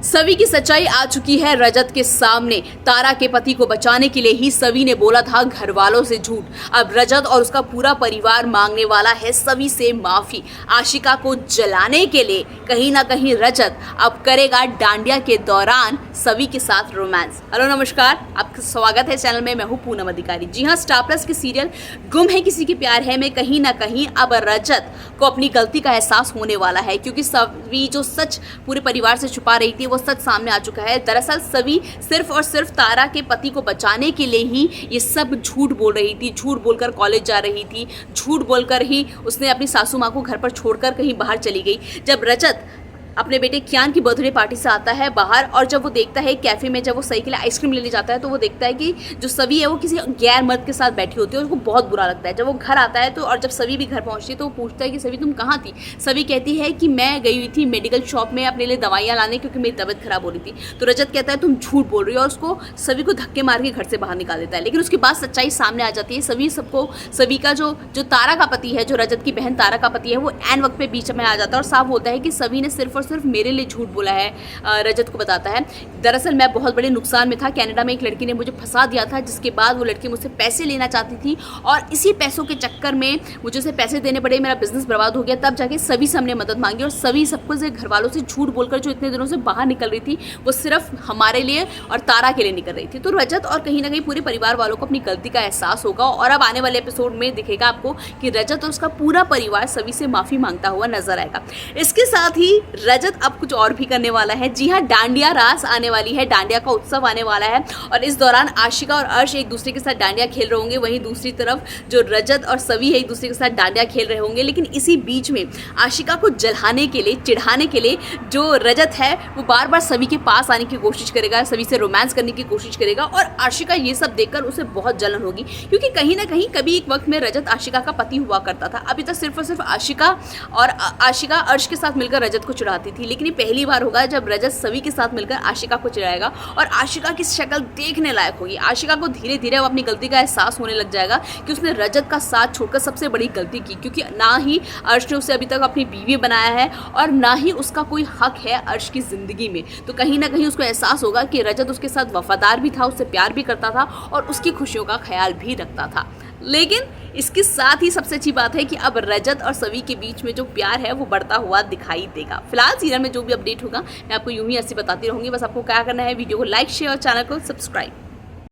सवी की सच्चाई आ चुकी है रजत के सामने। तारा के पति को बचाने के लिए ही सवी ने बोला था घर वालों से झूठ। अब रजत और उसका पूरा परिवार मांगने वाला है सवी से माफी। आशिका को जलाने के लिए कहीं ना कहीं रजत अब करेगा डांडिया के दौरान सवी के साथ रोमांस। हेलो नमस्कार, आपका स्वागत है चैनल में। मैं हूं पूनम अधिकारी। जी हां, स्टार प्लस के सीरियल गुम है किसी की प्यार है में कहीं ना कहीं अब रजत को अपनी गलती का एहसास होने वाला है, क्योंकि सवी जो सच पूरे परिवार से छुपा रही थी वो सच सामने आ चुका है। दरअसल सवी सिर्फ और सिर्फ तारा के पति को बचाने के लिए ही ये सब झूठ बोल रही थी। झूठ बोलकर कॉलेज जा रही थी, झूठ बोलकर ही उसने अपनी सासू माँ को घर पर छोड़कर कहीं बाहर चली गई। जब रजत अपने बेटे कियान की बर्थडे पार्टी से आता है बाहर, और जब वो देखता है कैफे में, जब वो सही के लिए आइसक्रीम लेने जाता है तो वो देखता है कि जो सवी है वो किसी गैर मर्द के साथ बैठी होती है और उसको बहुत बुरा लगता है। जब वो घर आता है तो, और जब सवी भी घर पहुंचती है तो वो पूछता है कि सवी तुम कहाँ थी। सवी कहती है कि मैं गई हुई थी मेडिकल शॉप में अपने लिए दवाइयाँ लाने, क्योंकि मेरी तबीयत खराब हो रही थी। तो रजत कहता है तुम झूठ बोल रही हो, और उसको सवी को धक्के मार के घर से बाहर निकाल देता है। लेकिन उसके बाद सच्चाई सामने आ जाती है। सवी का जो तारा का पति है, जो रजत की बहन तारा का पति है, वो एन वक्त पे बीच में आ जाता है और साफ होता है कि सवी ने सिर्फ और सिर्फ मेरे लिए झूठ बोला है। रजत को बताता है दरअसल मैं बहुत बड़े नुकसान में था। कनाडा में एक लड़की ने मुझे फंसा दिया था, जिसके बाद वो लड़की मुझसे पैसे लेना चाहती थी और इसी पैसों के चक्कर में मुझे उसे पैसे देने पड़े, मेरा बिजनेस बर्बाद हो गया। तब जाके सभी से हमने मदद मांगी, और सभी सबको से घर वालों से झूठ बोलकर जो इतने दिनों से बाहर निकल रही थी वो सिर्फ हमारे लिए और तारा के लिए निकल रही थी। तो रजत और कहीं ना कहीं पूरे परिवार वालों को अपनी गलती का एहसास होगा, और अब आने वाले एपिसोड में दिखेगा आपको कि रजत और उसका पूरा परिवार सभी से माफी मांगता हुआ नजर आएगा। इसके साथ ही रजत अब कुछ और भी करने वाला है। जी हाँ, डांडिया रास आने वाली है, डांडिया का उत्सव आने वाला है, और इस दौरान आशिका और अर्श एक दूसरे के साथ डांडिया खेल रहे होंगे। वहीं दूसरी तरफ जो रजत और सवी है एक दूसरे के साथ डांडिया खेल रहे होंगे। लेकिन इसी बीच में आशिका को जलाने के लिए, चिढ़ाने के लिए जो रजत है वो बार बार सवी के पास आने की कोशिश करेगा, सवी से रोमांस करने की कोशिश करेगा, और आशिका ये सब देखकर उसे बहुत जलन होगी, क्योंकि कहीं ना कहीं कभी एक वक्त में रजत आशिका का पति हुआ करता था। अभी तक सिर्फ और सिर्फ आशिका अर्श के साथ मिलकर रजत को चिढ़ाती थी, लेकिन ये पहली बार होगा जब रजत सवी के साथ मिलकर आशिका को चिढ़ाएगा, और आशिका की शक्ल देखने लायक होगी। आशिका को धीरे धीरे अब अपनी गलती का एहसास होने लग जाएगा कि उसने रजत का साथ छोड़कर सबसे बड़ी गलती की, क्योंकि ना ही अर्श ने उसे अभी तक अपनी बीवी बनाया है और ना ही उसका कोई हक है अर्श की जिंदगी में। तो कहीं ना कहीं उसको एहसास होगा कि रजत उसके साथ वफादार भी था, उससे प्यार भी करता था और उसकी खुशियों का ख्याल भी रखता था। लेकिन इसके साथ ही सबसे अच्छी बात है कि अब रजत और सवी के बीच में जो प्यार है वो बढ़ता हुआ दिखाई देगा। फिलहाल सीरियल में जो भी अपडेट होगा मैं आपको यूं ही ऐसे बताती रहूंगी। बस आपको क्या करना है, वीडियो को लाइक, शेयर और चैनल को सब्सक्राइब।